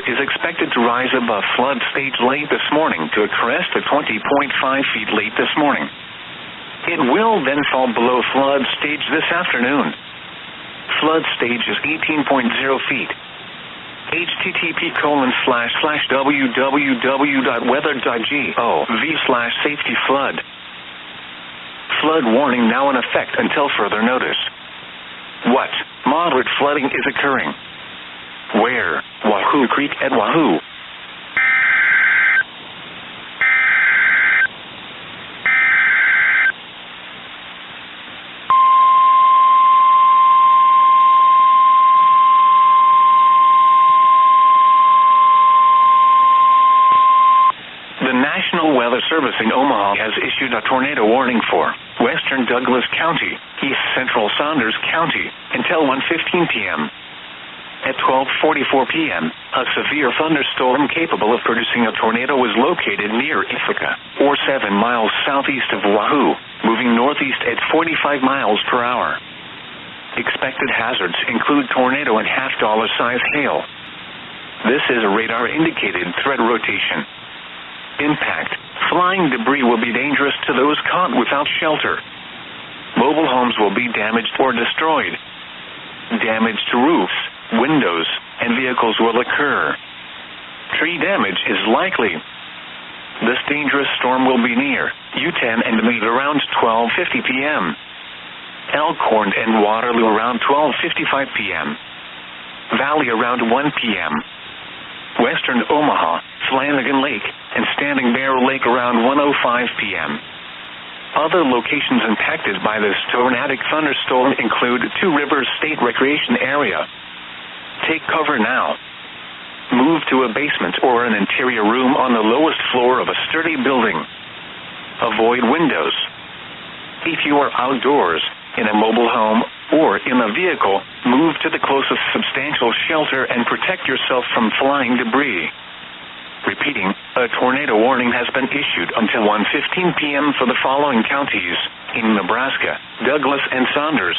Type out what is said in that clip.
is expected to rise above flood stage late this morning to a crest of 20.5 feet late this morning. It will then fall below flood stage this afternoon. Flood stage is 18.0 feet. http://www.weather.gov/safety flood warning now in effect until further notice. What moderate flooding is occurring? Where? Wahoo Creek at Wahoo. The National Weather Service in Omaha has issued a tornado warning for western Douglas County, east central Saunders County, until 1:15 p.m. At 12:44 p.m., a severe thunderstorm capable of producing a tornado was located near Ithaca, or 7 miles southeast of Wahoo, moving northeast at 45 miles per hour. Expected hazards include tornado and half-dollar size hail. This is a radar-indicated threat rotation. Impact. Flying debris will be dangerous to those caught without shelter. Mobile homes will be damaged or destroyed. Damage to roofs, windows, and vehicles will occur. Tree damage is likely. This dangerous storm will be near U10 and Meade around 12:50 p.m. Elkhorn and Waterloo around 12:55 p.m. Valley around 1 p.m. Western Omaha, Flanagan Lake, and Standing Bear Lake around 1:05 p.m. Other locations impacted by this tornadic thunderstorm include Two Rivers State Recreation Area. Take cover now. Move to a basement or an interior room on the lowest floor of a sturdy building. Avoid windows. If you are outdoors, in a mobile home, or in a vehicle, move to the closest substantial shelter and protect yourself from flying debris. Repeating, a tornado warning has been issued until 1:15 p.m. for the following counties in Nebraska: Douglas and Saunders.